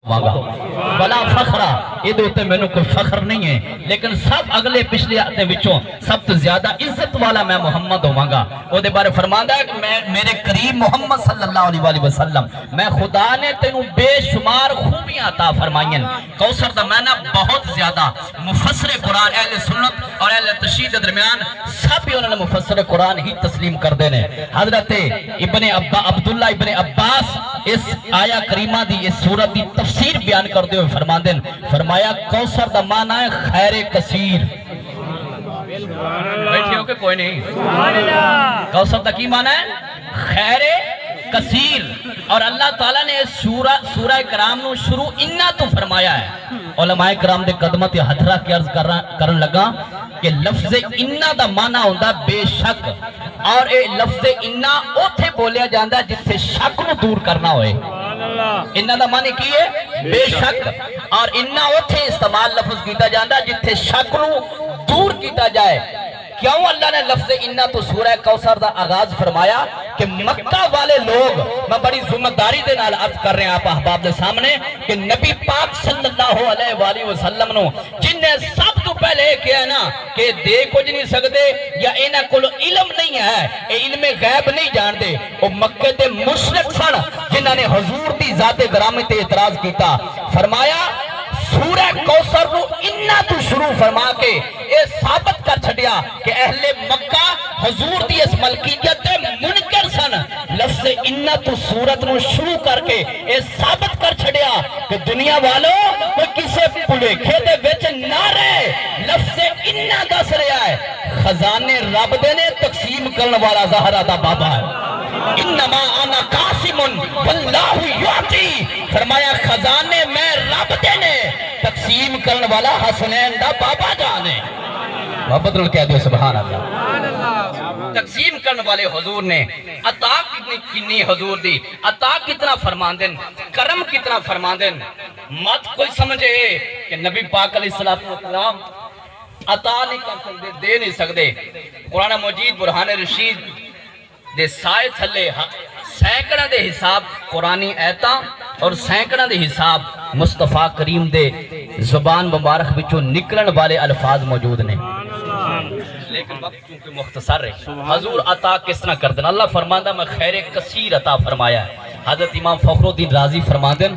بلا فخرا یہ مینو کوئی فخر نہیں ہے، لیکن سب اگلے پچھلے آتے وچوں سب تو زیادہ عزت والا میں محمد ہوواں وہ دے بارے فرماندا ہے کہ میں میرے قریب محمد صلی اللہ علیہ وسلم میں خدا نے تینوں بے شمار خوبیاں عطا فرمائیں۔ کوثر دا معنی بہت زیادہ مفسر قرآن اہل سنت اور اہل تشریح کے درمیان سب ہی انہوں نے مفسر قرآن ہی تسلیم کر دینے۔ حضرت عبداللہ ابن عباس اس آیا کریمہ دی اس سورت دی تفسیر بیان کردے ہوئے فرمایا کوثر دا معنی ہے خیر کثیر۔ بیٹھے ہو کہ کوئی نہیں؟ کوثر دا کی معنی ہے خیر کثیر، اور اللہ تعالیٰ نے سورہ کرام نو شروع انہا تو فرمایا ہے۔ علماء کرام دے قدمت حضرہ کی عرض کرن لگا کہ لفظ انہا دا معنی ہوندہ بے شک، اور اے لفظ انہا اوتھے بولیا جاندہ جتھے شک نو دور کرنا ہوئے۔ انہا دا معنی کی ہے بے شک، اور انہا اوتھے استعمال لفظ کیتا جاندہ جتھے شک نو دور کیتا جائے۔ کیوں اللہ نے لفظ انہا تو سورہ کوثر دا آغاز فرمایا کہ مکہ والے لوگ، میں بڑی ذمہ داری دے نال عرض کر رہے ہیں آپ احباب دے سامنے کہ نبی پاک صلی اللہ علیہ وآلہ وسلم نو جن نے سب تو پہلے کیا نا کہ دے کچھ نہیں سکتے یا اینا کل علم نہیں ہے، اے علم غیب نہیں جان دے، وہ مکہ دے مشرک سن جنہاں نے حضور دی ذات گرامی تے اعتراض کیتا۔ فرمایا سورہ کوثر نو انہا تو شروع فرما کے اے ثابت کر چھڑیا کہ اہل مکہ حضور دی اس ملکیت دے منکر سن۔ لفظ انہا تو سورت نو شروع کر کے اے ثابت کر چھڑیا کہ دنیا والوں کوئی کسے پلیکھے دے وچ نہ رہے۔ لفظ انہا دس رہا ہے خزانے رب دے نے تقسیم کرنے والا زہرہ دا بابا ہے۔ انما انا قاسم واللہ یعطی، فرمایا خزانے میں رب دے نے تقسیم کرنے والا حسنین دا بابا جانے۔ محبت نال کہہ دیو سبحان اللہ۔ تقسیم کرنے والے حضور نے عطا کتنی حضور دی، عطا کتنا فرماندن، کرم کتنا فرماندن۔ مت کوئی سمجھے کہ نبی پاک علیہ السلام عطا نہیں کر سکتے، دے نہیں سکتے۔ قرآن مجید برہان رشید دے سائے تھلے سینکڑا دے حساب قرآنی ایتاں اور سینکڑا دے حساب مصطفیٰ کریم دے زبان مبارک بچوں نکلن والے الفاظ موجود نے، لیکن وقت چونکہ مختصر ہے۔ حضور عطا کس طرح کر دیں؟ اللہ فرماندہ میں خیر کثیر عطا فرمایا ہے۔ حضرت امام فخر الدین رازی فرماندن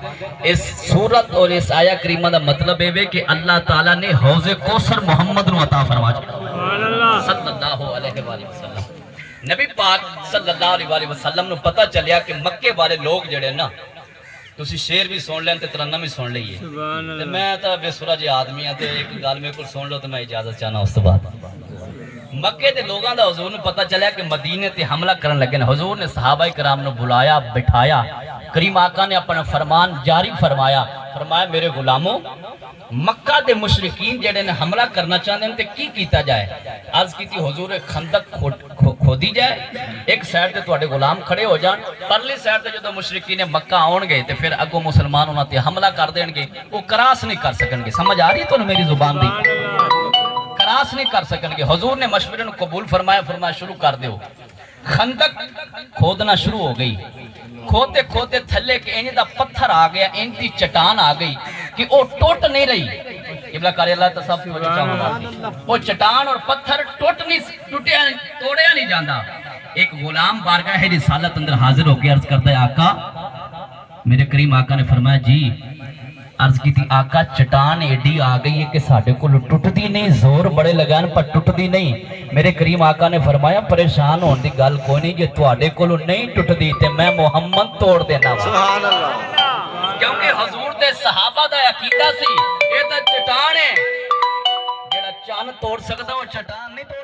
اس سورت اور اس آیہ کریمہ دا مطلب ہے کہ اللہ تعالیٰ نے حوض کوثر محمد نو عطا فرمایا صلی اللہ علیہ وآلہ وسلم۔ نبی پاک صلی اللہ علیہ وسلم نو پتہ چلیا کہ مکے والے لوگ جڑے نا تسی شیر بھی سن لیں تے ترنم بھی سن لئیے، میں تا بے سورہ جی آدمی ہیں تے ایک گال میں کل سن لو تو میں اجازت چاہنا اس تو بعد۔ مکے تے لوگاں دا حضور نے پتہ چلیا کہ مدینے تے حملہ کرن لگے نا۔ حضور نے صحابہ کرام نے بلایا، بٹھایا، کریم آقا نے اپنا فرمان جاری فرمایا میرے غلاموں مکہ دے مشرکین جڑے نے حملہ کرنا چاہتے ہیں تے کی کیتا جائے؟ عرض کی تھی حضور خندق کھودی جائے، ایک سائڈ تے تواڈے غلام کھڑے ہو جان، پرلی سائڈ تے جدوں مشرکین مکہ آن گئے تے پھر اگوں مسلمان انہاں تے حملہ کر دین گے، وہ کراس نہیں کر سکن گے۔ سمجھ آ رہی تو میری زبان دی؟ کراس نہیں کر سکن گے۔ حضور نے مشورے کو قبول فرمایا شروع کر دیو۔ خندق کھودنا شروع ہو گئی، کھوتے کھوتے تھلے کے انج دا پتھر آ گیا، انج دی چٹان آ گئی کہ وہ ٹوٹ نہیں رہی۔ قبلہ کاری اللہ تصافی وجہ چاہوں وہ چٹان اور پتھر توڑیا نہیں جاندہ۔ ایک غلام بارگاہ رسالت اندر حاضر ہو کے عرض کرتا ہے آقا، میرے کریم آقا نے فرمایا جی، عرض کی تھی آقا چٹان ایڈی آ گئی ہے کہ ساڑھے کو ٹوٹ دی نہیں، زور بڑے لگان پر ٹوٹ دی نہیں۔ میرے کریم آقا نے فرمایا پریشان ہون دی گل کوئی نہیں، جے تواڈے کولو نہیں ٹوٹ دی تے میں محمد توڑ دینا۔ سبحان اللہ۔ کیونکہ حضور دے صحابہ دا عقیدہ سی یہ تے چٹان ہے، جڑا چان توڑ سکدا وہ چٹان نہیں توڑ